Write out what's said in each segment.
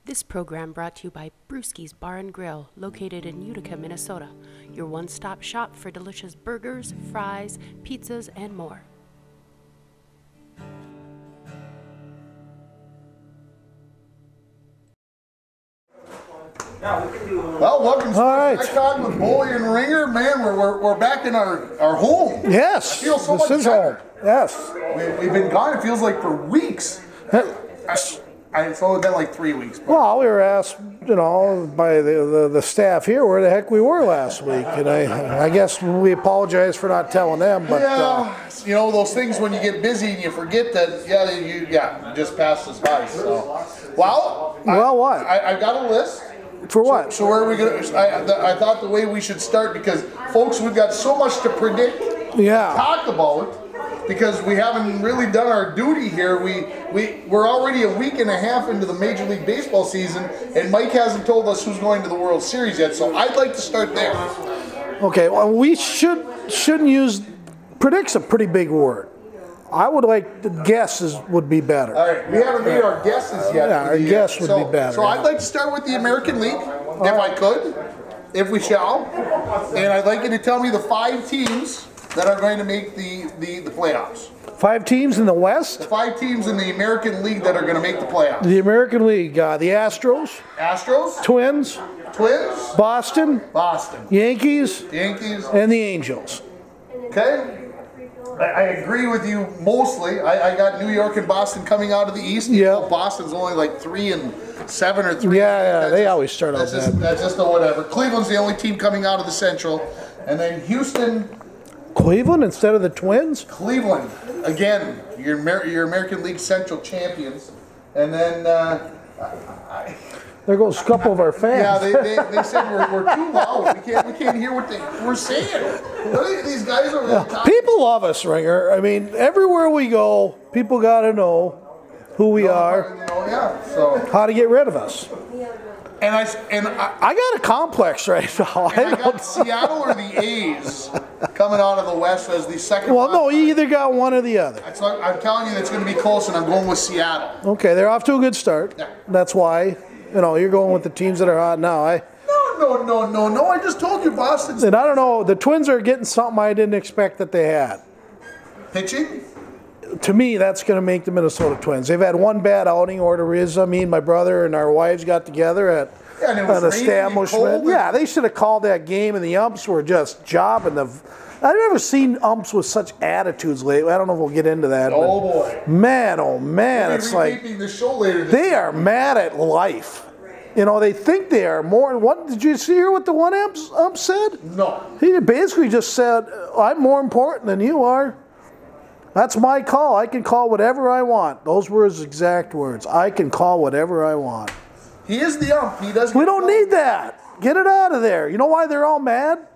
This program brought to you by Brewski's Bar and Grill, located in Utica, Minnesota. Your one-stop shop for delicious burgers, fries, pizzas, and more. Well, welcome to Icon with Bully and Ringer. Man, we're back in our home. Yes, I feel so this much is better. home. Yes. We've been gone, it feels like, for weeks. So it's been like 3 weeks. Well, we were asked, by the staff here where the heck we were last week, and I guess we apologize for not telling them. But those things when you get busy and you forget that. You just passed us by. So, what? I've got a list. For what? So where are we going to? I thought the way we should start, because folks, we've got so much to predict, talk about. Because we haven't really done our duty here. We're already a week and a half into the Major League Baseball season, and Mike hasn't told us who's going to the World Series yet. So I'd like to start there. Okay, well, we shouldn't use predict's a pretty big word. I would like the guesses would be better. All right, we haven't made our guesses yet. Yeah, our guess would be better. So I'd like to start with the American League, if I could, if we shall. And I'd like you to tell me the 5 teams that are going to make the playoffs. 5 teams in the West? The 5 teams in the American League that are going to make the playoffs. The American League, the Astros. Astros. Twins. Boston. Yankees. And the Angels. Okay. I agree with you mostly. I got New York and Boston coming out of the East. Yeah. Boston's only like 3-7 or 3. Yeah, they always start out bad. That's just a whatever. Cleveland's the only team coming out of the Central. And then Houston. Cleveland instead of the Twins? Cleveland. Again, your American League Central champions. And then... there goes a couple of our fans. Yeah, they said we're too loud. We can't hear what we're saying. These guys are really talking. People love us, Ringer. I mean, everywhere we go, people got to know who we are, so how to get rid of us. And I got a complex right now. I got Seattle or the A's coming out of the West as the second. Well, no, you either got one or the other. I'm telling you, it's going to be close, and I'm going with Seattle. Okay, they're off to a good start. Yeah. That's why, you're going with the teams that are hot now. No. I just told you Boston's. And I don't know, the Twins are getting something I didn't expect that they had. Pitching? To me, that's going to make the Minnesota Twins. They've had one bad outing. Ortariza, me and my brother and our wives got together at an establishment. Yeah, they should have called that game, and the umps were just jobbing the. I've never seen umps with such attitudes lately. I don't know if we'll get into that. Oh boy, man, it's like the show later they are mad at life. They think they are more. What did you hear what the one ump said? No. He basically just said, "I'm more important than you are. That's my call. I can call whatever I want." Those were his exact words. I can call whatever I want. He is the ump. He doesn't. We don't need that. Get it out of there. You know why they're all mad?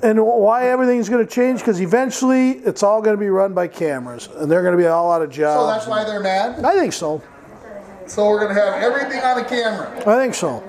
And why everything's going to change? Because eventually it's all going to be run by cameras. And they're going to be all out of jobs. So that's why they're mad? I think so. So we're going to have everything on a camera? I think so.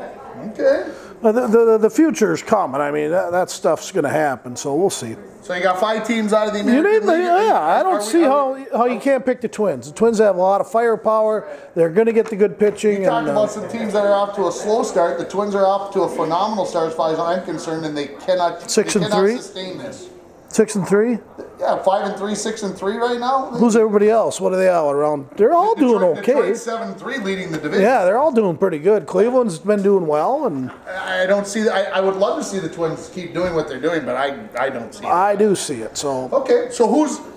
Okay. The future's coming. I mean, that stuff's going to happen, so we'll see. So you got 5 teams out of the American League? I don't see how you can't pick the Twins. The Twins have a lot of firepower. They're going to get the good pitching. You talked about some teams that are off to a slow start. The Twins are off to a phenomenal start as far as I'm concerned, and they cannot sustain this. 6-3? Yeah, 5-3, 6-3 right now. Who's everybody else? What are they all around? They're all doing okay. Detroit 7-3 leading the division. Yeah, they're all doing pretty good. Cleveland's been doing well, and I don't see. I would love to see the Twins keep doing what they're doing, but I don't see it. I do see it. So okay. So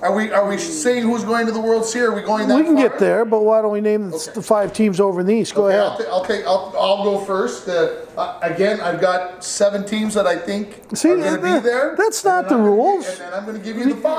are we saying who's going to the World Series? Are we going that? We can far? Get there, but why don't we name the 5 teams over in the East? Go ahead. I'll go first. Again, I've got 7 teams that I think are going to be there. That's not the rules. And then I'm going to give you the 5.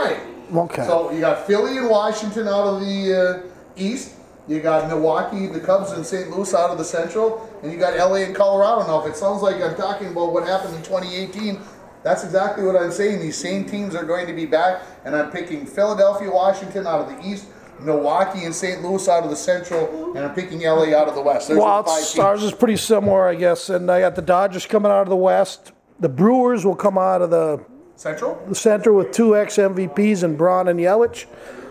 Okay. So you got Philly and Washington out of the East. You got Milwaukee, the Cubs, and St. Louis out of the Central. And you got LA and Colorado. Now, if it sounds like I'm talking about what happened in 2018, that's exactly what I'm saying. These same teams are going to be back. And I'm picking Philadelphia, Washington out of the East, Milwaukee and St. Louis out of the Central, and I'm picking LA out of the West. Ours is pretty similar, I guess. And I got the Dodgers coming out of the West. The Brewers will come out of the Central? The center with 2 ex-MVPs in Braun and Yelich.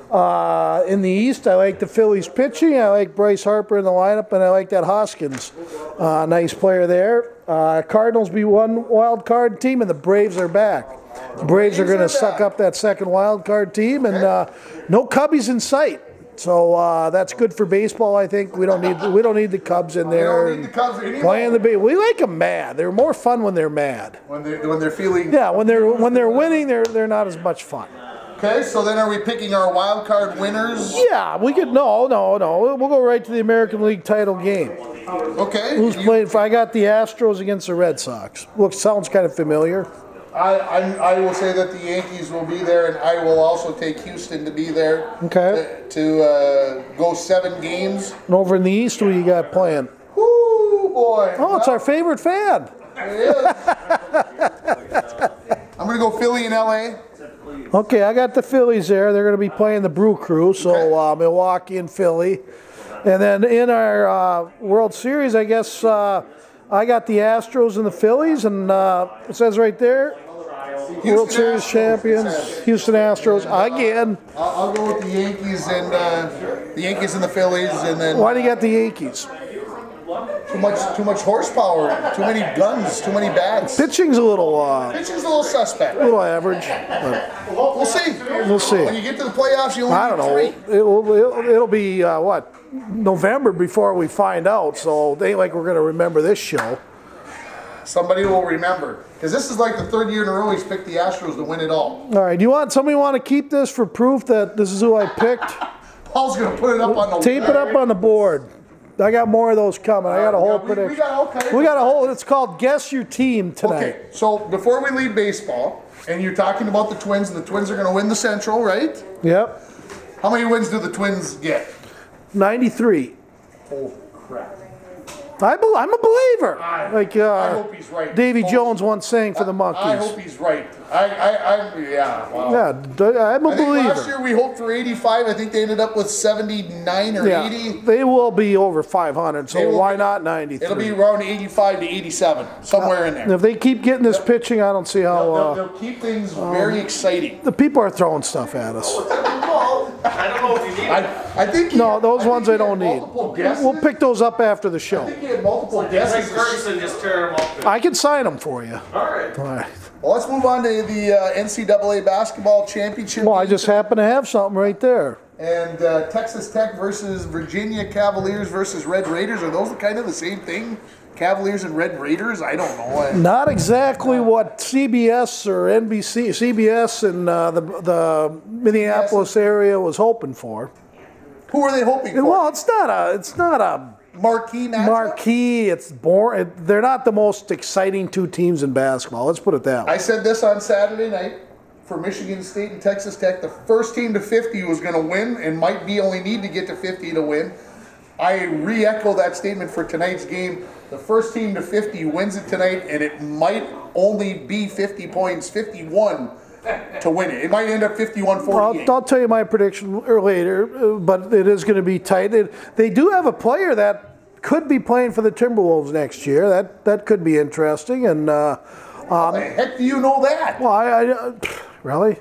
In the East, I like the Phillies pitching. I like Bryce Harper in the lineup, and I like that Hoskins. Nice player there. Cardinals be one wild card team, and the Braves are back. The Braves are going to suck up that second wild card team, and no Cubbies in sight. So that's good for baseball. I think we don't need the Cubs in there. We don't need the Cubs anymore. Playing the base. We like them mad. They're more fun when they're mad. When they're feeling. Yeah, when they're winning, they're not as much fun. Okay, so then are we picking our wild card winners? Yeah, we could. No. We'll go right to the American League title game. Okay. Who's playing? I got the Astros against the Red Sox. Look, sounds kind of familiar. I will say that the Yankees will be there, and I will also take Houston to be there. Okay. To go 7 games. And over in the East, who you got playing? Woo, boy. Oh, it's our favorite fan. It is. I'm going to go Philly and LA. Okay, I got the Phillies there. They're going to be playing the Brew Crew, so Milwaukee and Philly. And then in our World Series, I guess I got the Astros and the Phillies, and it says right there, World Series champions, Houston Astros again. I'll go with the Yankees and the Phillies, and then. Why do you got the Yankees? Too much horsepower, too many guns, too many bats. Pitching's a little suspect. A little average. We'll see. We'll see. When you get to the playoffs, you only I don't know. need 3. It'll be November before we find out. So they ain't like we're going to remember this show. Somebody will remember, because this is like the 3rd year in a row he's picked the Astros to win it all. All right. Somebody want to keep this for proof that this is who I picked? Paul's going to put it up on the tape it up on the board. I got more of those coming. I got a whole prediction. We got a whole. It's called Guess Your Team tonight. Okay, so before we leave baseball, and you're talking about the Twins, and the Twins are going to win the Central, right? Yep. How many wins do the Twins get? 93. Oh crap! I'm a believer. I hope he's right. Davy Jones once sang for the Monkees. I hope he's right. Yeah. Wow. Yeah, I'm a believer. Last year we hoped for 85. I think they ended up with 79 or 80. They will be over 500, so why not 93? It'll be around 85 to 87, somewhere in there. If they keep getting this pitching, I don't see how... They'll keep things very exciting. The people are throwing stuff at us. I don't know if you need I think those ones I don't need. We'll pick those up after the show. I think he had multiple guesses. Ferguson just tear them up. I can sign them for you. All right. Well, let's move on to the NCAA basketball championship. Well, I just happen to have something right there. And Texas Tech versus Virginia Cavaliers versus Red Raiders. Are those kind of the same thing? Cavaliers and Red Raiders? I don't know. Not exactly what CBS or NBC, CBS and the Minneapolis area was hoping for. Who are they hoping for? Well, it's not a marquee matchup? Marquee. It's boring. They're not the most exciting 2 teams in basketball. Let's put it that way. I said this on Saturday night for Michigan State and Texas Tech. The first team to 50 was going to win, and might be only need to get to 50 to win. I re-echo that statement for tonight's game. The first team to 50 wins it tonight, and it might only be 50 points, 51 to win it. It might end up 51-48. I'll tell you my prediction later, but it is going to be tight. They do have a player that could be playing for the Timberwolves next year. That could be interesting. And how the heck do you know that? Well, I really.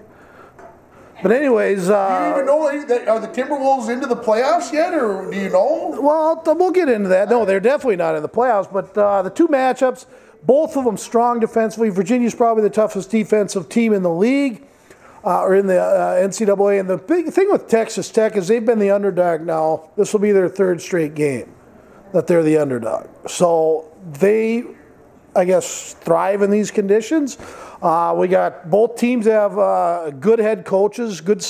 But anyways, do you even know are the Timberwolves into the playoffs yet, or do you know? Well, we'll get into that. No, they're definitely not in the playoffs. But the 2 matchups, both of them strong defensively. Virginia's probably the toughest defensive team in the league, or in the NCAA. And the big thing with Texas Tech is they've been the underdog now. This will be their 3rd straight game that they're the underdog. So they, I guess, thrive in these conditions. We got both teams have good head coaches, good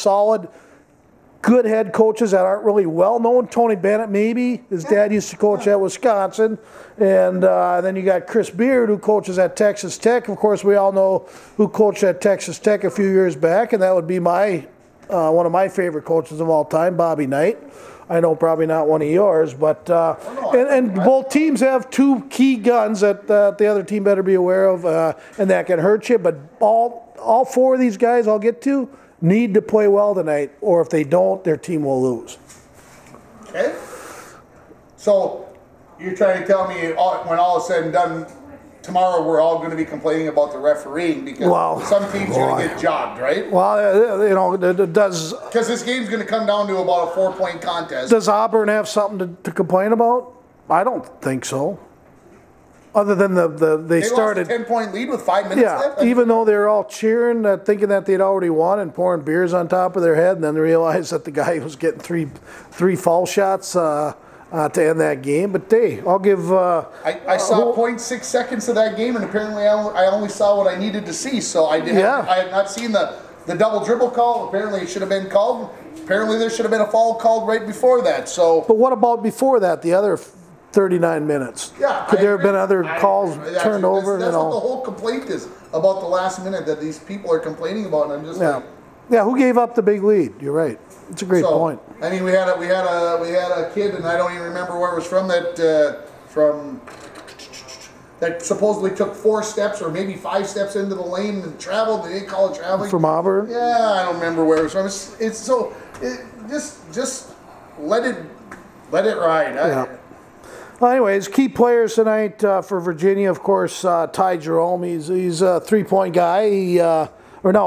head coaches that aren't really well known. Tony Bennett, maybe. His dad used to coach at Wisconsin. And then you got Chris Beard, who coaches at Texas Tech. Of course, we all know who coached at Texas Tech a few years back, and that would be one of my favorite coaches of all time, Bobby Knight. I know probably not one of yours, but and both teams have 2 key guns that the other team better be aware of, and that can hurt you. But all 4 of these guys I'll get to need to play well tonight, or if they don't, their team will lose. Okay. So you're trying to tell me when all is said and done, tomorrow we're all going to be complaining about the refereeing because some teams are going to get jobbed, right? Well, does... Because this game's going to come down to about a 4-point contest. Does Auburn have something to complain about? I don't think so. Other than they started lost a 10-point lead with 5 minutes left. Even though they're all cheering, thinking that they'd already won and pouring beers on top of their head, and then realized that the guy was getting three foul shots to end that game. But I'll give. I saw 0.6 seconds of that game, and apparently I only saw what I needed to see. So I had not seen the double dribble call. Apparently it should have been called. Apparently there should have been a foul called right before that. So. But what about before that? The other 39 minutes. Yeah, could there have been other calls turned over? That's what the whole complaint is about the last minute that these people are complaining about. And I'm just like, who gave up the big lead? You're right. It's a great point. I mean, we had a kid, and I don't even remember where it was from that supposedly took 4 steps or maybe 5 steps into the lane and traveled. They didn't call it traveling. From Auburn? Yeah, I don't remember where it was from. Just let it ride. Well, anyways, key players tonight for Virginia, of course, Ty Jerome. He's a 3-point guy. Kyle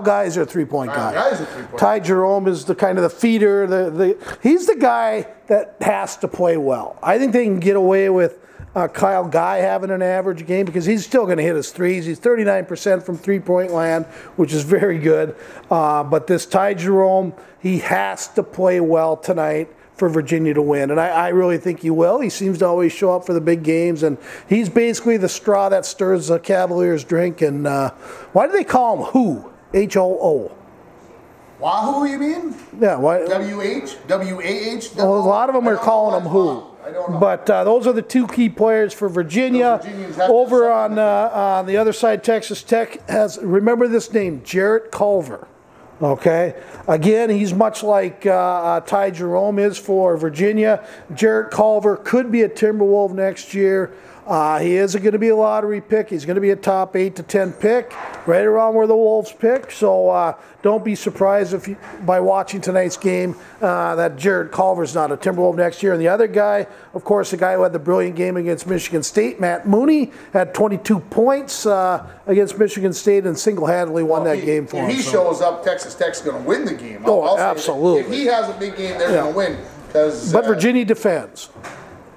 Guy's a 3-point guy. Guy's a 3-point. Ty Jerome is the kind of the feeder. He's the guy that has to play well. I think they can get away with Kyle Guy having an average game because he's still going to hit his threes. He's 39% from 3-point land, which is very good. But this Ty Jerome, he has to play well tonight for Virginia to win, and I really think he will. He seems to always show up for the big games, and he's basically the straw that stirs the Cavaliers' drink. And why do they call him Who? H-O-O. Wahoo, you mean? Yeah. Why? W-H? W-A-H? Well, a lot of them are calling him Who. I don't know. But those are the 2 key players for Virginia. Over on the other side, Texas Tech has, remember this name, Jarrett Culver. Okay, again, he's much like Ty Jerome is for Virginia. Jarrett Culver could be a Timberwolf next year. He is going to be a lottery pick. He's going to be a top 8 to 10 pick, right around where the Wolves pick. So don't be surprised by watching tonight's game that Jarrett Culver's not a Timberwolf next year. And the other guy, of course, the guy who had the brilliant game against Michigan State, Matt Mooney, had 22 points against Michigan State and single-handedly won that game for him. If he shows up, Texas Tech's going to win the game. Absolutely. If he has a big game, they're going to win. But Virginia defends.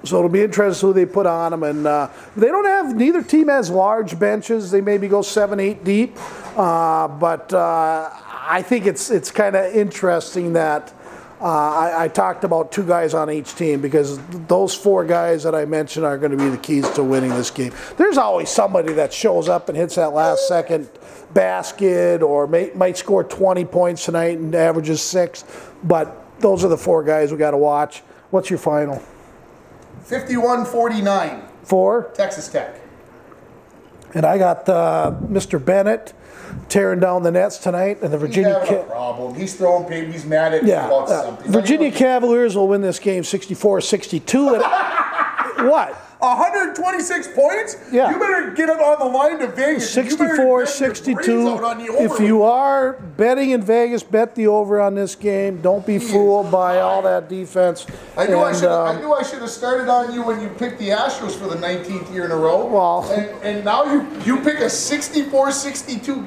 So it'll be interesting who they put on them. And neither team has large benches. They maybe go 7-8 deep. But I think it's kind of interesting that I talked about 2 guys on each team because those 4 guys that I mentioned are going to be the keys to winning this game. There's always somebody that shows up and hits that last second basket or might score 20 points tonight and averages 6. But those are the 4 guys we got to watch. What's your final? 51-49. For? Texas Tech. And I got Mr. Bennett tearing down the nets tonight, and the Virginia. He's having a problem. He's throwing paper. He's mad at about something. Virginia Cavaliers will win this game 64-62. What? 126 points? Yeah. You better get it on the line to Vegas. 64-62. If you are betting in Vegas, bet the over on this game. Don't be fooled by all that defense. I knew I should have started on you when you picked the Astros for the 19th year in a row. Well, and now you pick a 64-62.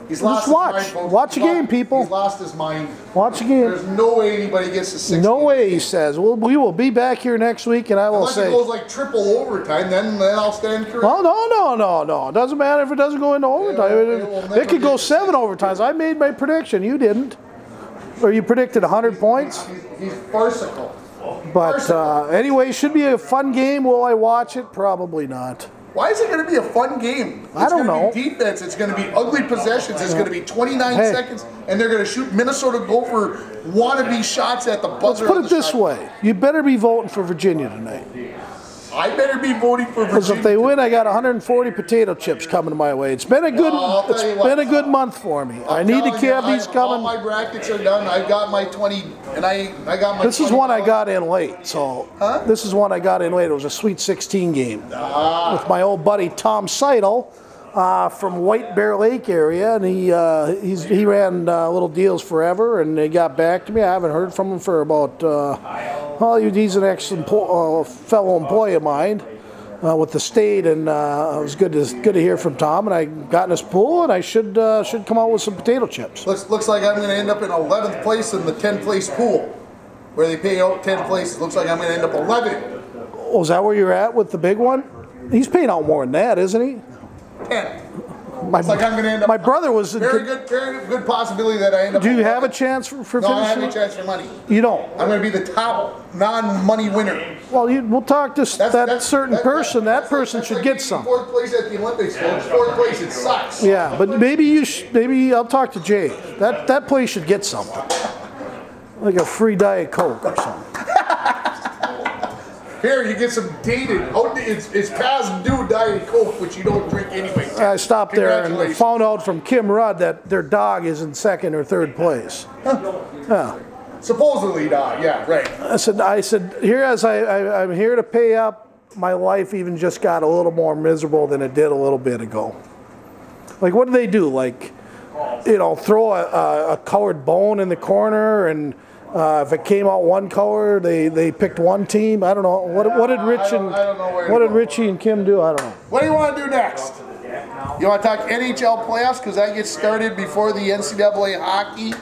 He's lost his mind. Watch a game, people. He's lost his mind. Watch a game. There's no way anybody gets to 60. No way, he says. Well, we will be back here next week, and I will say. Unless it goes like triple overtime, then I'll stand corrected. Well, no. It doesn't matter if it doesn't go into overtime. It could go 7 overtimes. I made my prediction. You didn't. Or you predicted 100 points? He's farcical. But anyway, should be a fun game. Will I watch it? Probably not. Why is it going to be a fun game? I don't know. It's going to be defense. It's going to be ugly possessions. It's going to be 29 seconds, and they're going to shoot Minnesota Gopher wannabe shots at the buzzer. Let's put it this way. You better be voting for Virginia tonight. I better be voting for Virginia. Because if they win, I got 140 potato chips coming my way. It's been a good month for me. I need to have these coming. All my brackets are done. I've got my 20, and I got my. This is one I got in late. So this is one I got in late. It was a Sweet 16 game with my old buddy Tom Seidel from White Bear Lake area, and he ran Little Deals Forever, and they got back to me. I haven't heard from him for about Well, he's an fellow employee of mine with the state, and it was good to hear from Tom. And I got in his pool, and I should come out with some potato chips. Looks like I'm going to end up in 11th place in the 10th place pool, where they pay out 10 places. Looks like I'm going to end up 11th. Oh, is that where you're at with the big one? He's paying out more than that, isn't he? 10. Looks like I'm going to end up. My brother was very good possibility that I end up. Do you have a chance for finishing? No, I have a chance for money. You don't. I'm going to be the top non-money winner. Well, we'll talk to that certain person. That person should get something. Fourth place at the Olympics, folks. Fourth place, it sucks. Yeah, but maybe I'll talk to Jay. That place should get something, like a free Diet Coke or something. Here, you get some dated. It's past due Diet Coke, which you don't drink anyway. I stopped there and found out from Kim Rudd that their dog is in 2nd or 3rd place. Yeah. Supposedly, dog. Yeah, right. I said, I'm here to pay up. My life even just got a little more miserable than it did a little bit ago. Like, what do they do? Like, throw a colored bone in the corner, and if it came out one color, they picked one team. I don't know. What did Richie and Kim do? I don't know. What do you want to do next? You want to talk NHL playoffs, because that gets started before the NCAA hockey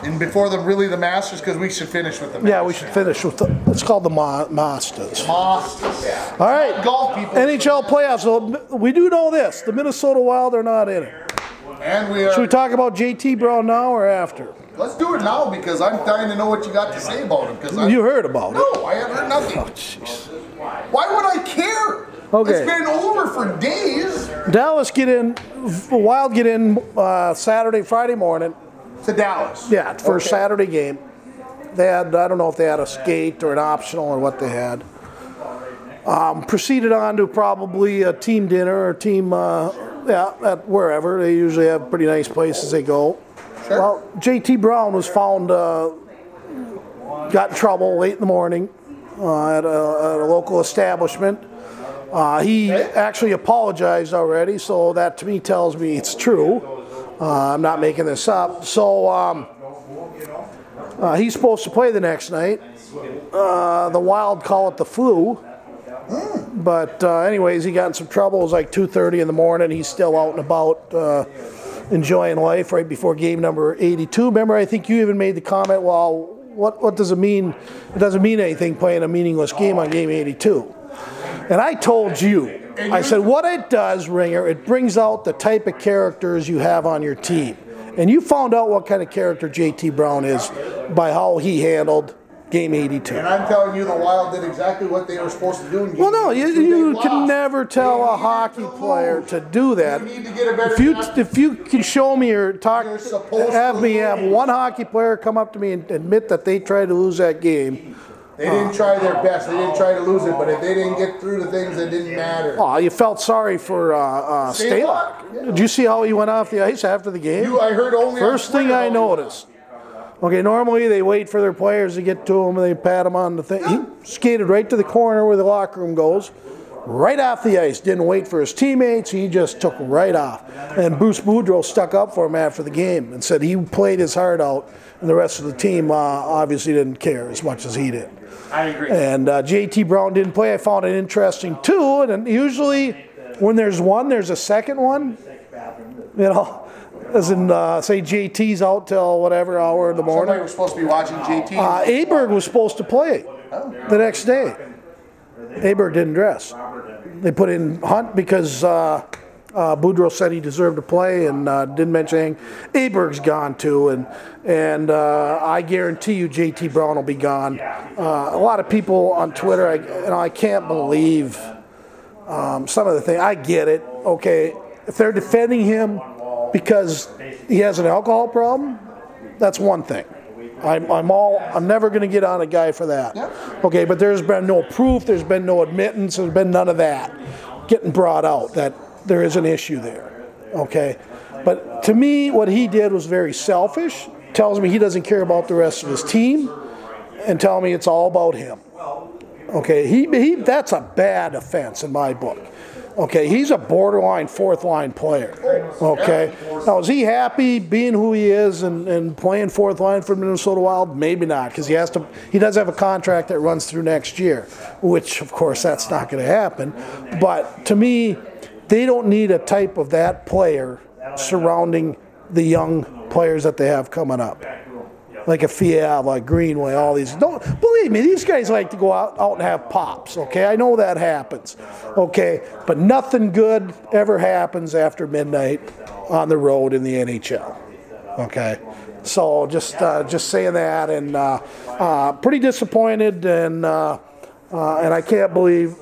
and before the Masters, because we should finish with the Masters. Yeah, we should finish with it's called the Masters. Masters. Yeah. All right. Golf people. NHL playoffs. So we do know this: the Minnesota Wild are not in it. And we are. Should we talk about JT Brown now or after? Let's do it now, because I'm dying to know what you got to say about him. You heard about it? No, I haven't heard nothing. Oh, jeez. Why would I care? Okay. It's been over for days. Wild get in Friday morning. To Dallas. Yeah, for a Saturday game. They had, I don't know if they had a skate or an optional or what they had. Proceeded on to probably a team dinner or team, at wherever. They usually have pretty nice places they go. Sure. Well, JT Brown was found, got in trouble late in the morning at a local establishment. He actually apologized already, so that to me tells me it's true. I'm not making this up. So he's supposed to play the next night. The Wild call it the flu. But anyways, he got in some trouble. It was like 2:30 in the morning. He's still out and about enjoying life right before game number 82. Remember, I think you even made the comment, well, what does it mean? It doesn't mean anything playing a meaningless game on game 82. And I told you, I said, what it does, Ringer, it brings out the type of characters you have on your team. And you found out what kind of character JT Brown is by how he handled game 82. And I'm telling you, the Wild did exactly what they were supposed to do in game 82. Well, no, you can never tell a hockey player to do that. You need to get a better if you can show me or have one hockey player come up to me and admit that they tried to lose that game. They didn't try their best. They didn't try to lose it, but if they didn't get through the things that didn't matter. Oh, you felt sorry for Stalock. Yeah. Did you see how he went off the ice after the game? I heard only first thing I noticed. Okay, normally they wait for their players to get to him and they pat him on the thing. He skated right to the corner where the locker room goes, right off the ice. Didn't wait for his teammates. He just took right off. And Bruce Boudreau stuck up for him after the game and said he played his heart out, and the rest of the team obviously didn't care as much as he did. I agree. And JT Brown didn't play. I found it interesting too. And usually when there's one, there's a second one. You know, as in say JT's out till whatever hour in the morning. Somebody was supposed to be watching JT. Aberg was supposed to play the next day. Aberg didn't dress. They put in Hunt because Boudreau said he deserved to play and didn't mention anything. Aberg's gone too, and I guarantee you JT Brown will be gone. A lot of people on Twitter, I can't believe some of the things. I get it. Okay, if they're defending him because he has an alcohol problem, that's one thing. I'm never going to get on a guy for that. Yep. Okay, but there's been no proof, there's been no admittance, there's been none of that getting brought out that there is an issue there. Okay, but to me, what he did was very selfish. Tells me he doesn't care about the rest of his team, and tell me it's all about him. Okay, he that's a bad offense in my book. Okay, he's a borderline fourth-line player. Okay, now is he happy being who he is and playing fourth line for Minnesota Wild? Maybe not, because he does have a contract that runs through next year, which of course that's not going to happen. But to me, they don't need a type of that player surrounding the young players that they have coming up. Like a Fiev, like Greenway, all these. Don't believe me, these guys like to go out and have pops, okay? I know that happens, okay? But nothing good ever happens after midnight on the road in the NHL, okay? So just saying that, and pretty disappointed, and I can't believe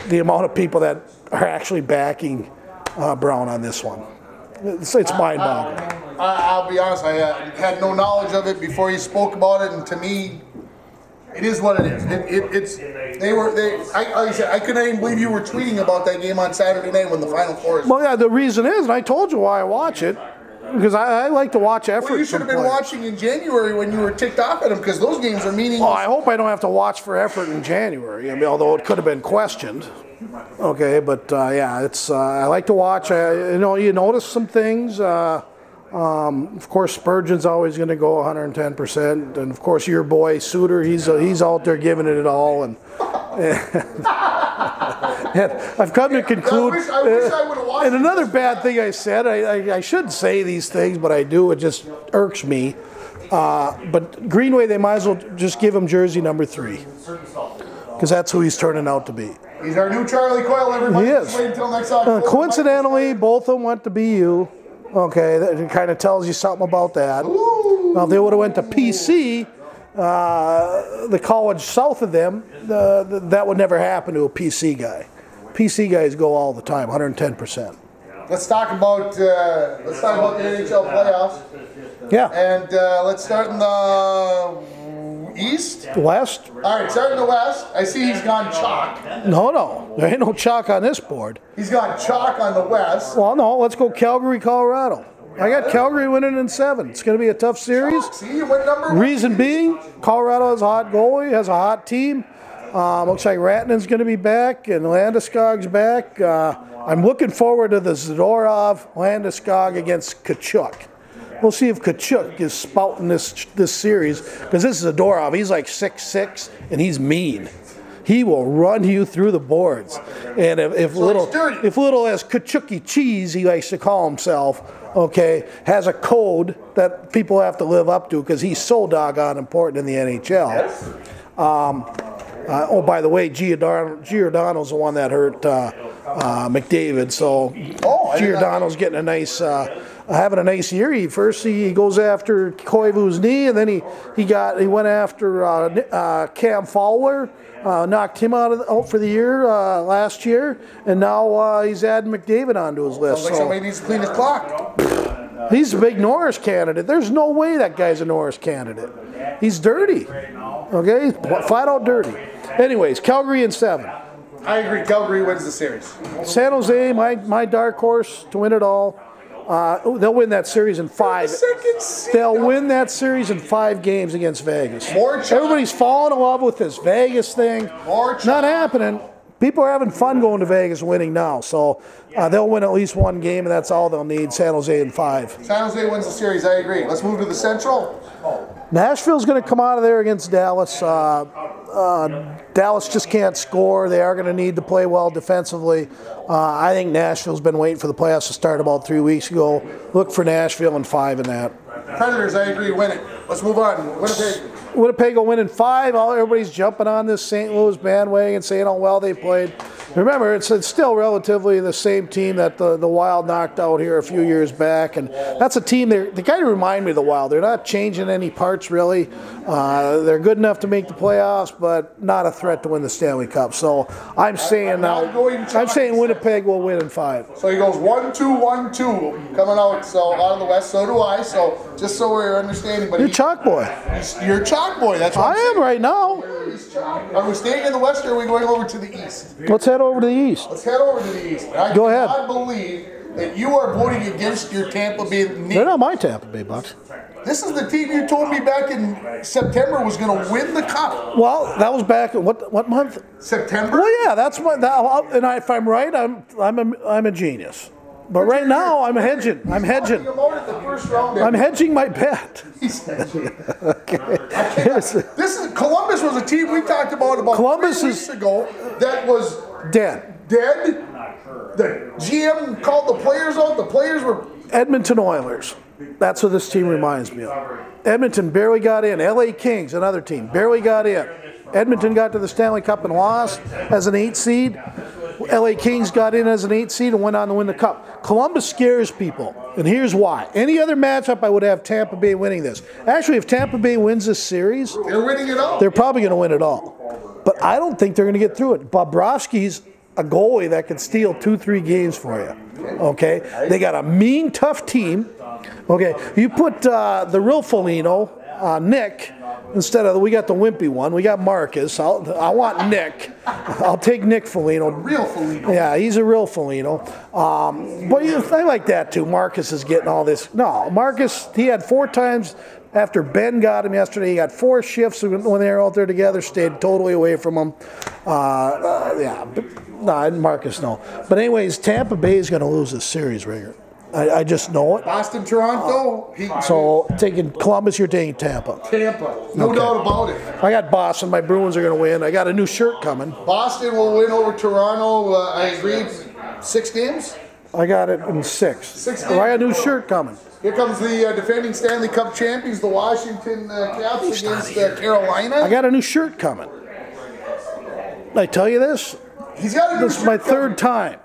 the amount of people that are actually backing Brown on this one. It's mind-boggling. I'll be honest, I had no knowledge of it before you spoke about it, and to me, it is what it is. I couldn't even believe you were tweeting about that game on Saturday night when the Final Four is. Well, yeah, the reason is, and I told you why I watch it, because I like to watch effort. Well, you should have been watching in January when you were ticked off at them, because those games are meaningless. Well, I hope I don't have to watch for effort in January. I mean, although it could have been questioned. Okay, but yeah, it's I like to watch. You notice some things. Of course, Spurgeon's always going to go 110%, and of course, your boy Suter, he's out there giving it all. And I've come to conclude. I wish I would have watched. And another bad thing I said, I shouldn't say these things, but I do. It just irks me. But Greenway, they might as well just give him jersey number 3, because that's who he's turning out to be. He's our new Charlie Coyle, everybody. He is. Wait until next October. Coincidentally, both of them went to BU. Okay, that kind of tells you something about that. Ooh. Now, if they would have went to PC, the college south of them, that would never happen to a PC guy. PC guys go all the time, 110%. Let's talk about the NHL playoffs. Yeah. And let's start in the East? West? All right, starting in the West. I see he's gone chalk. No. There ain't no chalk on this board. He's gone chalk on the West. Well, no. Let's go Calgary, Colorado. I got Calgary winning in 7. It's going to be a tough series. Chalk. See, you went number 1. Reason being, Colorado has a hot goalie, has a hot team. Looks like Ratanen's going to be back, and Landeskog's back. I'm looking forward to the Zadorov-Landeskog against Tkachuk. We'll see if Tkachuk is spouting this series, because this is Zadorov. He's like 6'6", and he's mean. He will run you through the boards. And if little as Kachucky Cheese, he likes to call himself, okay, has a code that people have to live up to, because he's so doggone important in the NHL. Yes. Oh, by the way, Giordano's the one that hurt McDavid. So Giordano's getting a nice, having a nice year. First he goes after Koivu's knee, and then he went after Cam Fowler, knocked him out for the year last year, and now he's adding McDavid onto his list. Sounds like somebody needs to clean his clock. He's a big Norris candidate. There's no way that guy's a Norris candidate. He's dirty. Okay, he's flat out dirty. Anyways, Calgary in 7. I agree. Calgary wins the series. San Jose, my dark horse to win it all. They'll win that series in 5. They'll win that series in 5 games against Vegas. Everybody's falling in love with this Vegas thing. Not happening. People are having fun going to Vegas and winning now. So they'll win at least 1 game, and that's all they'll need. San Jose in 5. San Jose wins the series. I agree. Let's move to the Central. Nashville's going to come out of there against Dallas. Dallas just can't score. They are going to need to play well defensively. I think Nashville's been waiting for the playoffs to start about 3 weeks ago. Look for Nashville in 5 in that. Predators, I agree, win it. Let's move on. Winnipeg will win in 5. Everybody's jumping on this St. Louis bandwagon, saying how well they played. Remember, it's still relatively the same team that the Wild knocked out here a few years back, and that's a team, they kind of remind me of the Wild. They're not changing any parts, really. They're good enough to make the playoffs, but not a threat to win the Stanley Cup. So I'm saying Winnipeg will win in 5. So he goes 1-2, 1-2 coming out. So out of the West, so do I. So just so we're understanding, but you're Chalk Boy. You're Chalk Boy. That's what I am right now. Are we staying in the West, or are we going over to the East? Let's head over to the East. Let's head over to the East. Go ahead. I believe that you are voting against your Tampa Bay. They're not my Tampa Bay Bucks. This is the team you told me back in September was going to win the cup. Well, that was back in what month? September. Well, yeah, that's what. And if I'm right, I'm a genius. But right now, I'm hedging. I'm hedging. I'm hedging my bet. Okay. Columbus was a team we talked about Columbus 3 weeks ago that was dead. Dead. The GM called the players out. The players were Edmonton Oilers. That's what this team reminds me of. Edmonton barely got in. LA Kings, another team, barely got in. Edmonton got to the Stanley Cup and lost as an 8 seed. LA Kings got in as an 8 seed and went on to win the Cup. Columbus scares people, and here's why. Any other matchup, I would have Tampa Bay winning this. Actually, if Tampa Bay wins this series, they're winning it all. They're probably going to win it all. But I don't think they're going to get through it. Bobrovsky's a goalie that can steal 2-3 games for you. Okay? They got a mean, tough team. Okay? You put the real Foligno, Nick, instead of, we got the wimpy one. We got Marcus. I want Nick. I'll take Nick Foligno. Real Foligno. Yeah, he's a real Foligno. But I like that too. Marcus is getting all this. No, Marcus, he had 4 times after Ben got him yesterday. He got 4 shifts when they were out there together, stayed totally away from him. No, Marcus, no. But anyways, Tampa Bay is going to lose this series, Rager. I just know it. Boston, Toronto. So taking Columbus, you're taking Tampa. Tampa, no doubt about it. I got Boston. My Bruins are going to win. I got a new shirt coming. Boston will win over Toronto. I agree. 6 games. I got it in 6. 6 games. I got a new shirt coming. Here comes the defending Stanley Cup champions, the Washington Caps against Carolina. I got a new shirt coming. I tell you this. He's got a new This is my 3rd time.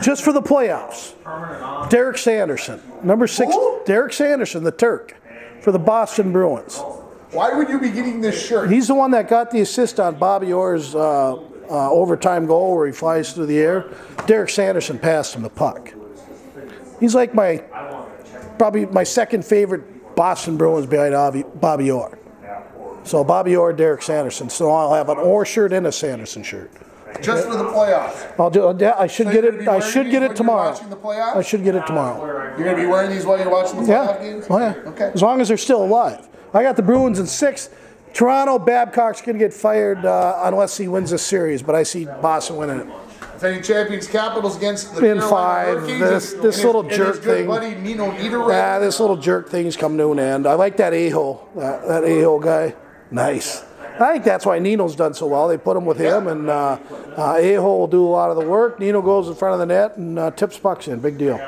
Just for the playoffs. Derek Sanderson, number 6. Who? Derek Sanderson, the Turk, for the Boston Bruins. Why would you be getting this shirt? He's the one that got the assist on Bobby Orr's overtime goal where he flies through the air. Derek Sanderson passed him the puck. He's like probably my 2nd favorite Boston Bruins behind Bobby Orr. So Bobby Orr, Derek Sanderson. So I'll have an Orr shirt and a Sanderson shirt. Just for the playoffs. I should get it. I should get it tomorrow. I should get it tomorrow. You're gonna be wearing these while you're watching the playoff games? Oh yeah. Okay. As long as they're still alive. I got the Bruins in 6. Toronto, Babcock's gonna get fired unless he wins this series, but I see Boston winning it. Defending champions Capitals against the in 5. This little jerk thing. Buddy Nino Niederreiter. Yeah, this little jerk thing's come to an end. I like that a-hole. That a-hole guy. Nice. I think that's why Nino's done so well. They put him with him, and a-hole will do a lot of the work. Nino goes in front of the net and tips pucks in. Big deal.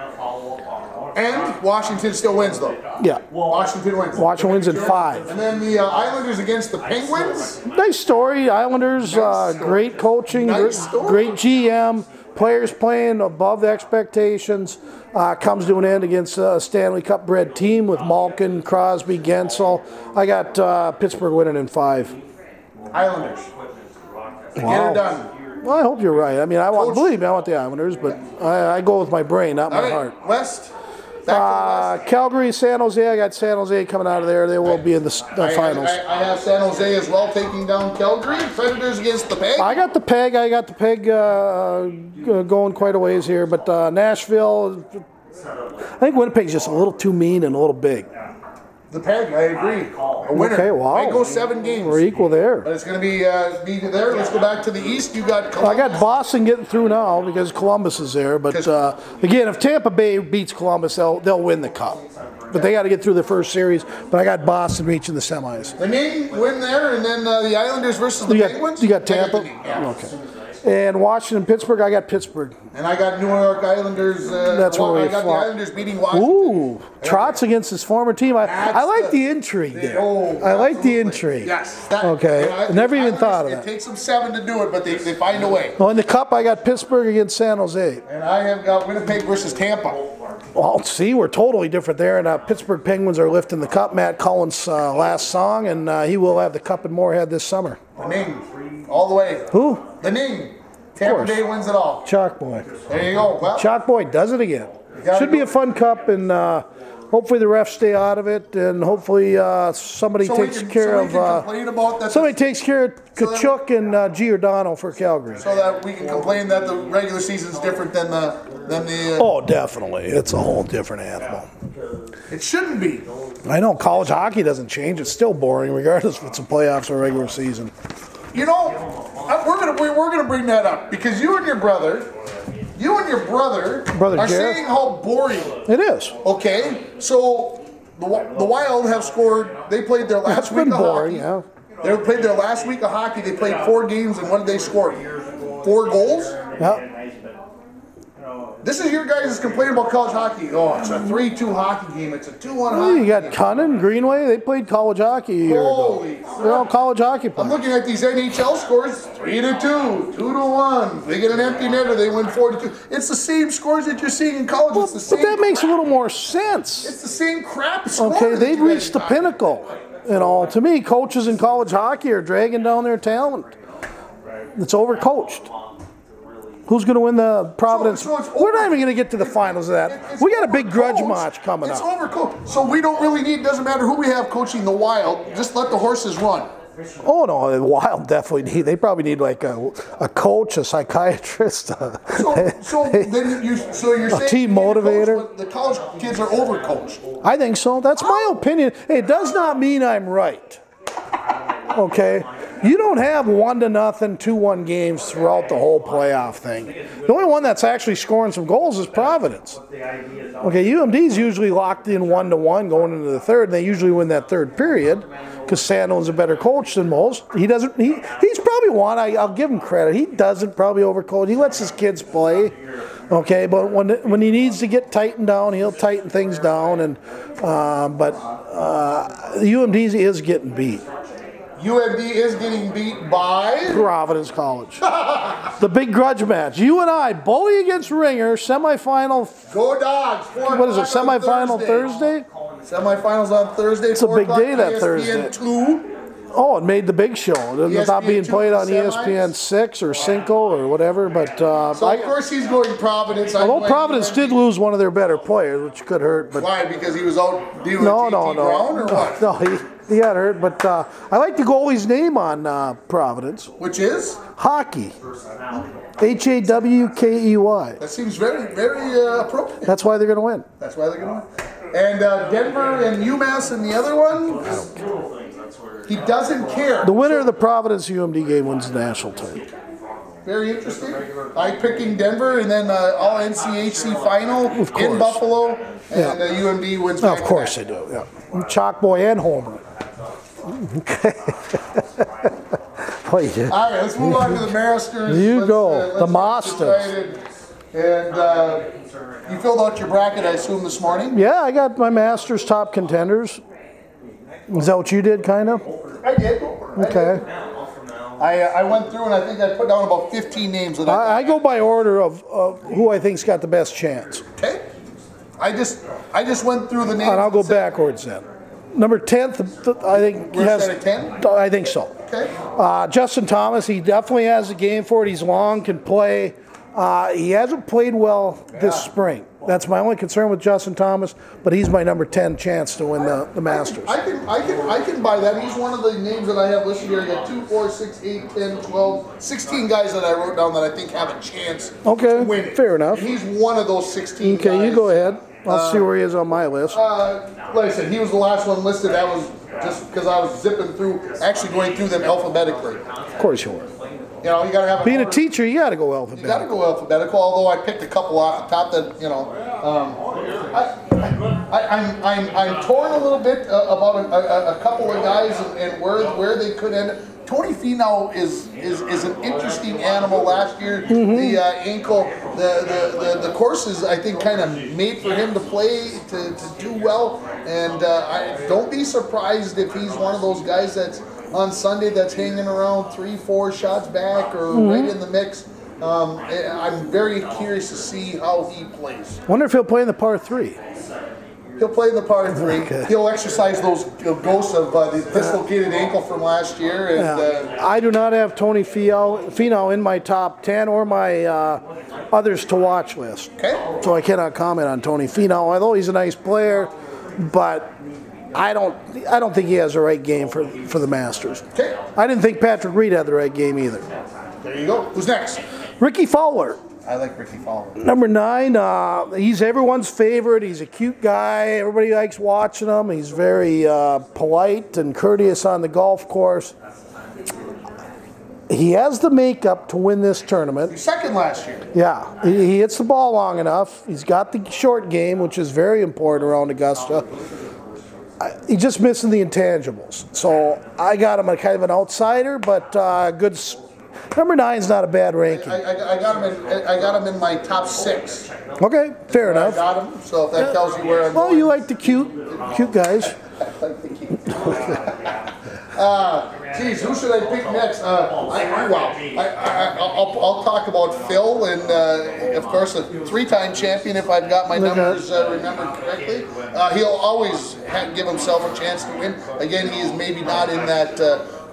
And Washington still wins, though. Yeah. Washington wins. Washington wins in 5. And then the Islanders against the Penguins. Nice story. Islanders, great coaching, great GM. Players playing above the expectations. Comes to an end against a Stanley Cup bred team with Malkin, Crosby, Gensel. I got Pittsburgh winning in 5. Islanders. Wow. Get it done. Well, I hope you're right. I mean, believe me, I want the Islanders, but I go with my brain, not my heart. West. Calgary, San Jose. I got San Jose coming out of there. They will be in the finals. I have San Jose as well, taking down Calgary. Predators against the Peg. I got the Peg. Going quite a ways here, but Nashville. I think Winnipeg's just a little too mean and a little big. The Peg, I agree. A winner. Okay, wow. I go 7 games. We're equal there. But it's going to be there. Let's go back to the East. You got Columbus. I got Boston getting through now because Columbus is there. But again, if Tampa Bay beats Columbus, they'll win the Cup. But they got to get through the first series. But I got Boston reaching the semis. The Ning win there, and then the Islanders versus the Penguins. You got Tampa? Okay. And Washington, Pittsburgh, I got Pittsburgh. And I got New York Islanders. That's where I got the Islanders beating Washington. Ooh, Trotz against his former team. I like the intrigue there. I like the intrigue. Yes. Okay. I never even thought of that. It takes them 7 to do it, but they find a way. Well, in the Cup, I got Pittsburgh against San Jose. And I have got Winnipeg versus Tampa. Well, see, we're totally different there. And Pittsburgh Penguins are lifting the Cup. Matt Cullen's last song, and he will have the Cup in Moorhead this summer. The Ning, all the way. Who? The Ning. Tampa Bay wins it all. Chalk Boy. There you go. Well, Chalk Boy does it again. Should be a fun Cup, and hopefully the refs stay out of it, and hopefully somebody takes care of Kachuk and Giordano for Calgary. So that we can complain that the regular season's different than the. Oh, definitely. It's a whole different animal. It shouldn't be. I know college hockey doesn't change. It's still boring, regardless if it's a playoffs or regular season. You know, we're gonna bring that up because you and your brother are saying how boring it is. Okay, so the Wild have scored. They played their last week of hockey. Yeah. They played their last week of hockey. They played 4 games, and what did they score? 4 goals. Yeah. This is your guys complaining about college hockey. Oh, it's a 3-2 hockey game. It's a 2-1 hockey You got game. Cunnin, Greenway. They played college hockey a year ago. They're all college hockey players. I'm looking at these NHL scores: 3-2, 2-1. They get an empty netter, they win 4-2. It's the same scores that you're seeing in college. It's the same. But that makes a little more sense. It's the same crap score. Okay, they've reached the pinnacle. You know, to me, coaches in college hockey are dragging down their talent. It's overcoached. Who's going to win the Providence? We're not even going to get to the finals of that. We got a big grudge match coming up. It's overcoached. So we don't really need, doesn't matter who we have coaching the Wild, just let the horses run. Oh, no, the Wild definitely need, they probably need like a coach, a psychiatrist. So you're saying a team motivator. Coach, the college kids are overcoached. I think so. That's my opinion. Hey, it does not mean I'm right. Okay? You don't have 1-0, 2-1 games throughout the whole playoff thing. The only one that's actually scoring some goals is Providence. Okay, UMD's usually locked in 1-1 going into the third, and they usually win that third period because Sandlin's a better coach than most. He's probably one. I'll give him credit. He doesn't probably overcoach. He lets his kids play. Okay, but when he needs to get tightened down, he'll tighten things down. And but UMD is getting beat. UMD is getting beat by Providence College. The big grudge match. You and I, Bully against Ringer, semifinal. Go Dogs! What is it? Semifinal Thursday? Semifinals on Thursday. It's a big day that Thursday. ESPN2. Oh, it made the big show. It's not being played on ESPN 6 or Cinco or whatever. But so of course he's going Providence. Although Providence did lose one of their better players, which could hurt. But why? Because he was out dealing with JT Brown or what? No, he got hurt. But I like the goalie's name on Providence. Which is? Hockey. Hawkey. That seems very, very appropriate. That's why they're going to win. That's why they're going to win. And Denver and UMass and the other one? He doesn't care. The winner of the Providence UMD game wins the national title. Very interesting. I picking Denver and then all NCHC final in Buffalo, and UMD wins. Of course they do. Yeah, Chalk Boy and Homer. Okay. All right, let's move on to the Masters. The Masters. And you filled out your bracket, I assume, this morning. Yeah, I got my Masters top contenders. Is that what you did, kind of? I did. Okay. I went through and I think I put down about 15 names. That I go by order of who I think's got the best chance. Okay. I just went through the names. And I'll go backwards then. Number 10th, I think. We're at 10? I think so. Okay. Justin Thomas, he definitely has a game for it. He's long, can play. He hasn't played well this spring. That's my only concern with Justin Thomas, but he's my number 10 chance to win the Masters. I can buy that. He's one of the names that I have listed here. I got 2, 4, 6, 8, 10, 12, 16 guys that I wrote down that I think have a chance to win it. Fair enough. And he's one of those 16 guys. Okay, you go ahead. I'll see where he is on my list. Like I said, he was the last one listed. That was just because I was zipping through, actually going through them alphabetically. Of course you were. You know, you got to have being a teacher. You got to go alphabetical. You got to go alphabetical. Although I picked a couple off the top that I'm torn a little bit about a couple of guys and where they could end. Tony Finau is an interesting animal. Last year, the ankle, the courses I think kind of made for him to play to do well. And don't be surprised if he's one of those guys that's on Sunday that's hanging around 3-4 shots back or right in the mix. I'm very curious to see how he plays. Wonder if he'll play in the par 3. He'll play in the par 3. Okay. He'll exercise those ghosts of the dislocated ankle from last year. And I do not have Tony Finau in my top 10 or my others to watch list. Okay. So I cannot comment on Tony Finau, although he's a nice player, but I don't think he has the right game for the Masters. Okay. I didn't think Patrick Reed had the right game either. There you go. Who's next? Ricky Fowler. I like Ricky Fowler. Number 9, he's everyone's favorite. He's a cute guy. Everybody likes watching him. He's very polite and courteous on the golf course. He has the makeup to win this tournament. He's second last year. Yeah, he hits the ball long enough. He's got the short game, which is very important around Augusta. He's just missing the intangibles. So I got him a kind of an outsider, but good. Number 9 is not a bad ranking. I got him in my top 6. Okay, fair enough. I got him, so if that tells you where I'm going. You like the cute guys. I like the cute. Geez, who should I pick next? I'll talk about Phil, and of course a 3-time champion if I've got my numbers remembered correctly. He'll always give himself a chance to win. Again, he is maybe not in that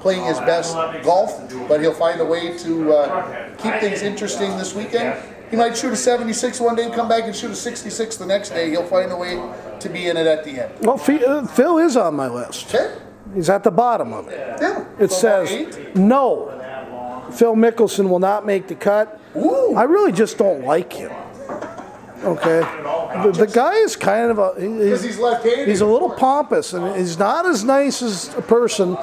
playing his best golf, but he'll find a way to keep things interesting this weekend. He might shoot a 76 one day and come back and shoot a 66 the next day. He'll find a way to be in it at the end. Well, Phil is on my list. Okay. He's at the bottom of it. Yeah. It says, no, Phil Mickelson will not make the cut. Ooh. I really just don't like him. Okay. The guy is kind of he's left-handed. He's a little pompous, and he's not as nice as a person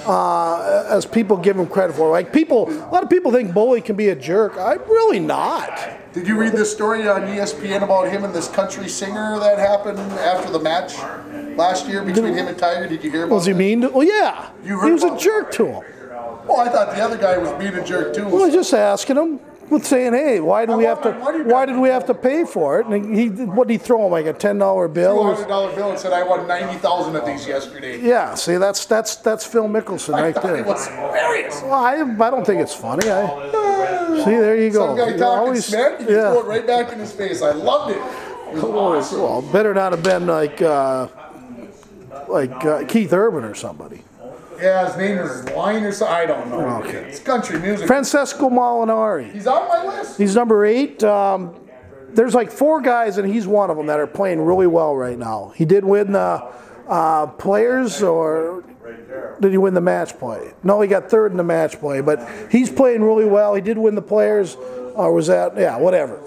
as people give him credit for. Like a lot of people think Bully can be a jerk. I'm really not. Did you read this story on ESPN about him and this country singer that happened after the match last year between him and Tiger? Did you hear about Was he mean? Well, yeah. You He was a jerk to him. Well, I thought the other guy was being a jerk too. Well, I was just asking him, saying, "Hey, why did we have to pay for it?" And what did he throw him, like a $10 bill? $200 bill, and said, "I won 90,000 of these yesterday." Yeah, see, that's Phil Mickelson right there. It was hilarious. Well, I don't think it's funny. See, there you go. Some guy talking smack, you just throw it right back in his face. I loved it. It was awesome. Well, better not have been like Keith Urban or somebody. Yeah, his name is Line or something. I don't know. Okay. It's country music. Francesco Molinari. He's on my list. He's number 8. There's like 4 guys, and he's one of them that are playing really well right now. He did win the Players, or did he win the match play? No, he got 3rd in the match play, but he's playing really well. He did win the Players, or was that? Yeah, whatever.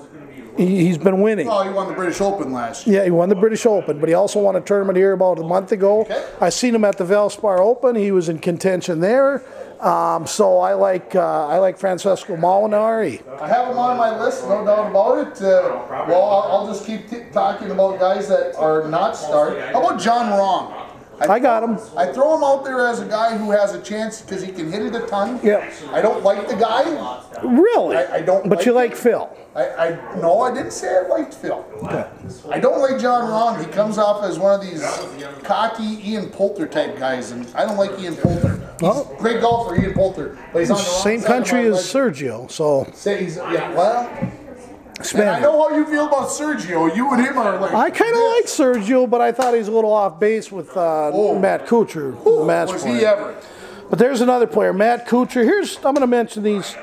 He's been winning. Oh, he won the British Open last year. Yeah, he won the British Open, but he also won a tournament here about a month ago. Okay. I seen him at the Valspar Open. He was in contention there. So I like Francesco Molinari. I have him on my list, no doubt about it. I'll just keep talking about guys that are not start. How about John Rahm? I got him. I throw him out there as a guy who has a chance because he can hit it a ton. Yeah. I don't like the guy. Really? I don't. But like you him. like Phil? No, I didn't say I liked Phil. Okay. I don't like John Rahm. He comes off as one of these cocky Ian Poulter type guys, and I don't like Ian Poulter. He's a great golfer, Ian Poulter, but he's on the wrong Same side country of my as leg. Sergio, so. And I know how you feel about Sergio. You and him are like. I kind of like Sergio, but I thought he's a little off base with Matt Kuchar. Was he ever? But there's another player, Matt Kuchar. I'm going to mention these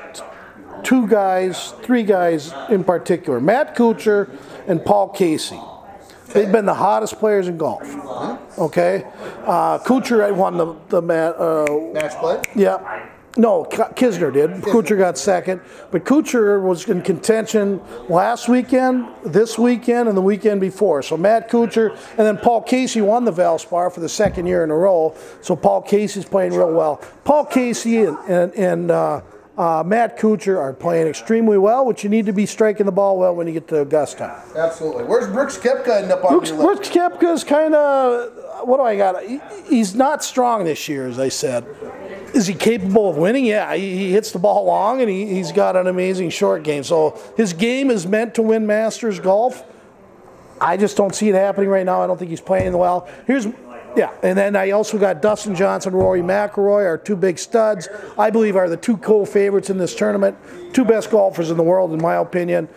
3 guys in particular. Matt Kuchar and Paul Casey. They've been the hottest players in golf. Okay? Kuchar won the match play? Yeah. No, Kisner did. Kuchar got 2nd. But Kuchar was in contention last weekend, this weekend, and the weekend before. So Matt Kuchar, and then Paul Casey won the Valspar for the 2nd year in a row. So Paul Casey's playing real well. Paul Casey and Matt Kuchar are playing extremely well, which you need to be striking the ball well when you get to Augusta. Absolutely. Where's Brooks Koepka end up on your list? Brooks Koepka is kind of, what do I got? He's not strong this year, as I said. Is he capable of winning? Yeah, he hits the ball long, and he's got an amazing short game. So his game is meant to win Masters golf. I just don't see it happening right now. I don't think he's playing well. And then I also got Dustin Johnson, Rory McIlroy, our 2 big studs. I believe are the 2 co-favorites in this tournament. 2 best golfers in the world, in my opinion.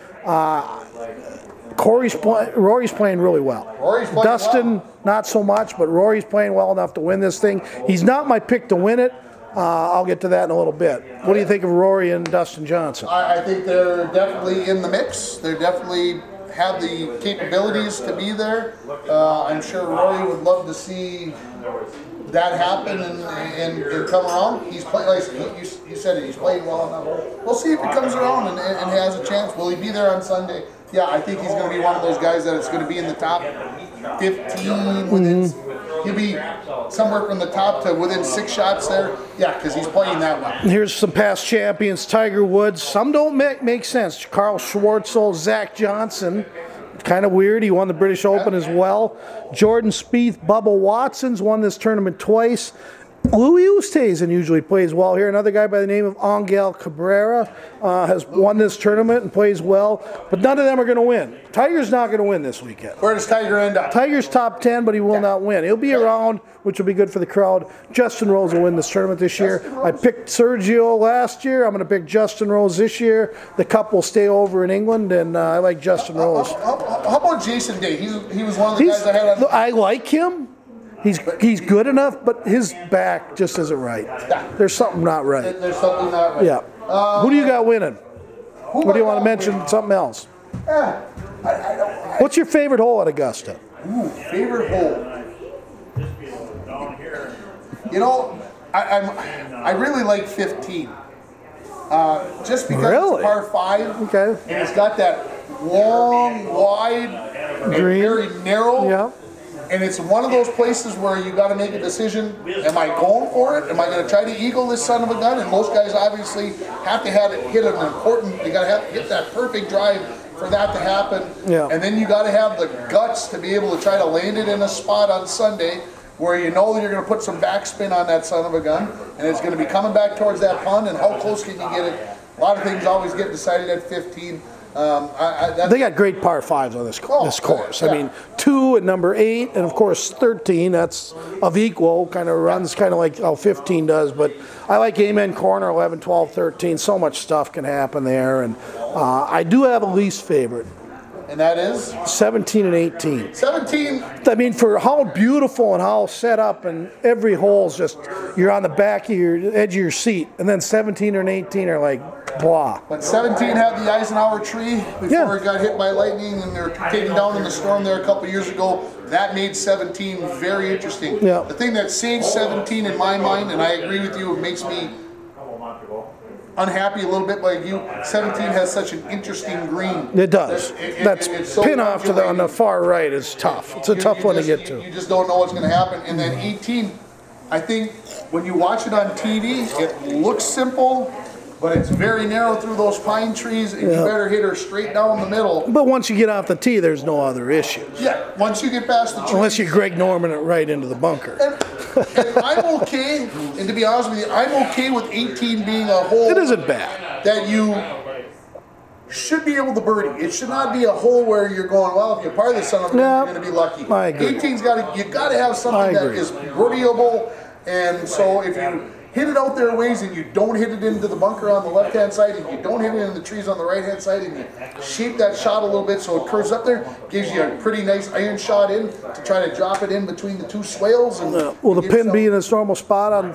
Rory's playing really well. Dustin, not so much, but Rory's playing well enough to win this thing. He's not my pick to win it. I'll get to that in a little bit. What do you think of Rory and Dustin Johnson? I think they're definitely in the mix. They're definitely have the capabilities to be there. I'm sure Rory would love to see that happen and come around. He's playing, like you said it, he's playing well enough. We'll see if he comes around and has a chance. Will he be there on Sunday? Yeah, I think he's going to be one of those guys that it's going to be in the top 15 within. He'll be somewhere from the top to within 6 shots there. Yeah, because he's playing that well. Here's some past champions: Tiger Woods. Some don't make sense. Carl Schwartzel, Zach Johnson. Kind of weird. He won the British Open as well. Jordan Spieth, Bubba Watson's won this tournament twice. Louis Oosthuizen usually plays well here. Another guy by the name of Angel Cabrera has won this tournament and plays well, but none of them are going to win. Tiger's not going to win this weekend. Where does Tiger end up? Tiger's top 10, but he will not win. He'll be around, which will be good for the crowd. Justin Rose will win this tournament this year. I picked Sergio last year. I'm going to pick Justin Rose this year. The Cup will stay over in England, and I like Justin Rose. How about Jason Day? He was one of the guys I had on. I like him. He's good enough, but his back just isn't right. There's something not right. There's something not right. Yeah. Who do you got winning? What do you want to mention? Something else. What's your favorite hole at Augusta? Ooh, favorite hole. You know, I really like 15. Just because it's a par 5. Okay. And it's got that long, wide, green, very narrow. Yeah. And it's one of those places where you got to make a decision. Am I going for it? Am I going to try to eagle this son of a gun? And most guys obviously have to have it hit an important. You got to hit that perfect drive for that to happen. Yeah. And then you got to have the guts to be able to try to land it in a spot on Sunday where you know that you're going to put some backspin on that son of a gun, and it's going to be coming back towards that pond. And how close can you get it? A lot of things always get decided at 15. They got great par 5s on this course. Yeah. I mean, 2 and number 8, and of course 13. That's of equal, kind of runs kind of like how 15 does. But I like Amen Corner, 11, 12, 13. So much stuff can happen there, and I do have a least favorite. And that is 17 and 18. 17. I mean, for how beautiful and how set up, and every hole's just you're on the back of your edge of your seat, and then 17 and 18 are like blah. But 17 had the Eisenhower tree before it got hit by lightning, and they were taken down in the storm there a couple years ago. That made 17 very interesting. Yeah. The thing that saved 17 in my mind, and I agree with you, it makes me unhappy a little bit like you. 17 has such an interesting green. It does. That's so pin off to on the far right is tough. It's a tough one to get to. You just don't know what's going to happen. And then 18, I think when you watch it on TV, it looks simple, but it's very narrow through those pine trees, and you better hit her straight down the middle. But once you get off the tee, there's no other issues. Yeah, once you get past the trees. Unless you Greg Norman it right into the bunker. And I'm okay, and to be honest with you, I'm okay with 18 being a hole. It isn't bad. That you should be able to birdie. It should not be a hole where you're going, well, if you're part of this son of a gun, you're going to be lucky. I agree. 18's you got to have something that is birdieable, and so if you hit it out there ways and you don't hit it into the bunker on the left-hand side and you don't hit it in the trees on the right-hand side and you shape that shot a little bit so it curves up there, gives you a pretty nice iron shot in to try to drop it in between the two swales. And will the pin be in its normal spot on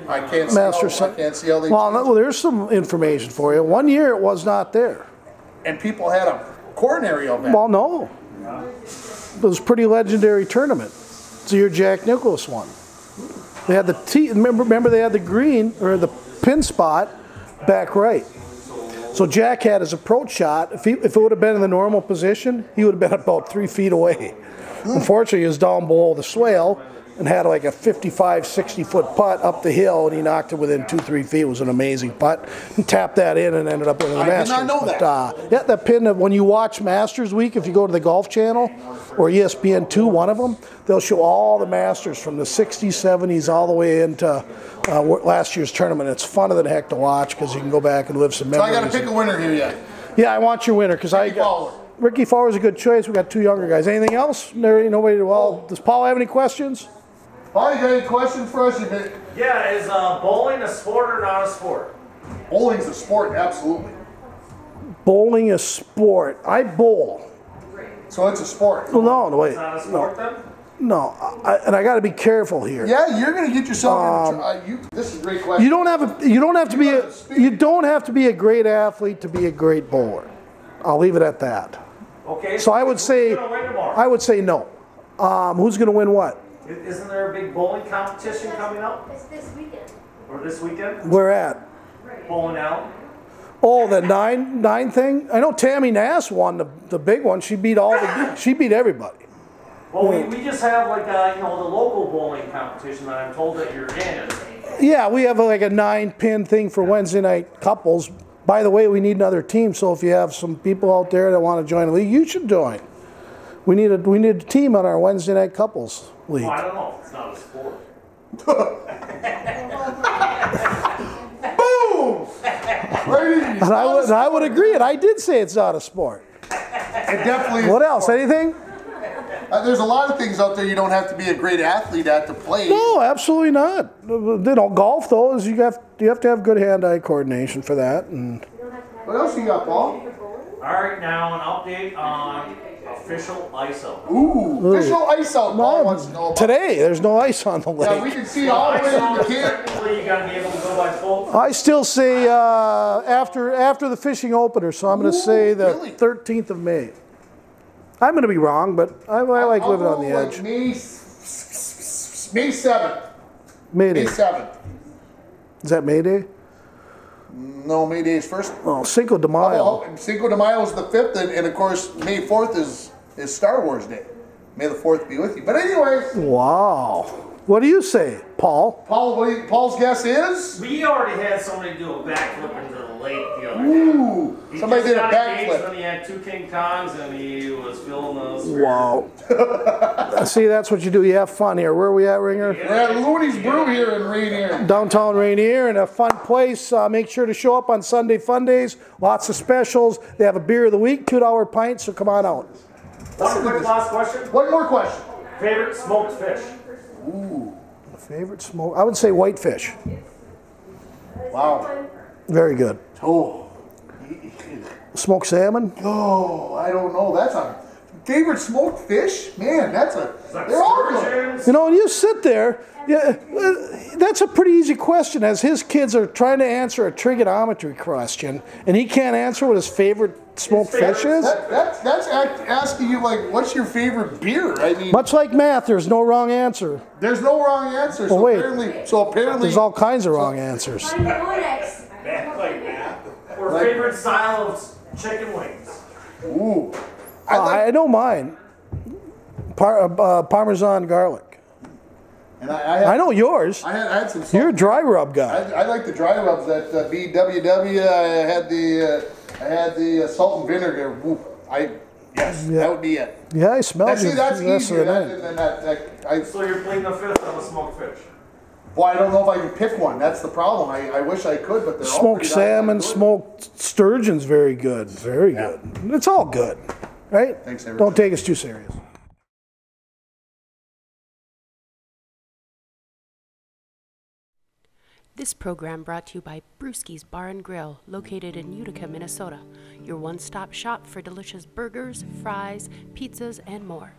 I can't see how they well, there's some information for you. 1 year it was not there. And people had a coronary event. Well, no. It was a pretty legendary tournament. It's the year Jack Nicklaus won. They had the tee. Remember they had the green or the pin spot back right. So Jack had his approach shot. If it would have been in the normal position, he would have been about 3 feet away. Unfortunately, he was down below the swale and had like a 55, 60-foot putt up the hill, and he knocked it within 2-3 feet. It was an amazing putt. And tapped that in and ended up winning the Masters. I did not know that. Yeah, that pin, when you watch Masters Week, if you go to the Golf Channel or ESPN2, one of them, they'll show all the Masters from the 60s, 70s, all the way into last year's tournament. It's funner than heck to watch because you can go back and live some memories. So I got to pick a winner here yet. Yeah, I want your winner because Ricky Fowler's a good choice. We got 2 younger guys. Anything else? Nobody. Well, does Paul have any questions? Paul, you got any questions for us? Yeah, is bowling a sport or not a sport? Bowling's a sport, absolutely. Bowling a sport. I bowl. So it's a sport. Well, no, wait. It's not a sport then? No, and I got to be careful here. Yeah, you're going to get yourself. This is a great question. You don't have to be a great athlete to be a great bowler. I'll leave it at that. Okay. So I would say, who's gonna win tomorrow? I would say no. Who's going to win what? Isn't there a big bowling competition coming up? It's this weekend. Or this weekend? Where at? Bowling Alley? Oh, the nine thing. I know Tammy Nass won the big one. She beat everybody. Well, we just have like the local bowling competition that I'm told that you're in. Yeah, we have like a 9-pin thing for Wednesday night couples. By the way, we need another team. So if you have some people out there that want to join a league, you should join. We need a team on our Wednesday night couples league. Well, I don't know. It's not a sport. Boom! And I would agree. And I did say it's not a sport. It definitely is. What else? Anything? There's a lot of things out there you don't have to be a great athlete at to play. No, absolutely not. Golf though is you have to have good hand-eye coordination for that. And What else you got, Paul? All right, now an update on official ISO. Ooh, official ice out. Paul wants to know about. today there's no ice on the lake. Yeah, we can see all the way in the camp. Technically, you gotta be able to go by boat. I still say after the fishing opener, so I'm going to say the really? 13th of May. I'm going to be wrong, but I like living on the edge. Like May 7th. May May Day. 7th. Is that May Day? No, May Day is first. Oh, Cinco de Mayo. Oh, Cinco de Mayo is the 5th, and of course, May 4th is Star Wars Day. May the 4th be with you. But anyways, Wow. What do you say, Paul? Paul's guess is? We already had somebody do a backflip into the lake the other day. Ooh, He somebody just did a got engaged backflip. when he had 2 King Kongs and he was filling those. Wow. See, that's what you do. You have fun here. Where are we at, Ringer? We're at Looney's Brew here in Rainier. Downtown Rainier, and a fun place. Make sure to show up on Sunday Fun Days. Lots of specials. They have a beer of the week, $2 pint, so come on out. One quick last question. One more question. Favorite smoked fish? Ooh, Favorite smoke? I would say whitefish. wow. Very good. Oh, Smoked salmon? oh, I don't know. That's a favorite smoked fish? Man, they're all good. Sturgeons? You know, when you sit there, yeah, that's a pretty easy question. As his kids are trying to answer a trigonometry question, and he can't answer what his favorite smoked fish is. That's asking you, like, what's your favorite beer? I mean, Much like math, there's no wrong answer. there's no wrong answer. Well, wait. So apparently, There's all kinds of wrong answers. Or favorite style of chicken wings? ooh, I know mine. Parmesan garlic. and I I know yours. I had some. You're a dry rub guy. I like the dry rubs at BWW. I had the salt and vinegar. Ooh, that would be it. Yeah, I smelled you That's the rest of easier the night. than that. So you're pleading the fifth on a smoked fish? Well, I don't know if I can pick one. That's the problem. I wish I could, but they're all Smoked pretty salmon, good. smoked sturgeon's very good. Very good. It's all good, right? Thanks, everybody. Don't take us too serious. This program brought to you by Brewski's Bar and Grill, located in Utica, Minnesota. Your one-stop shop for delicious burgers, fries, pizzas, and more.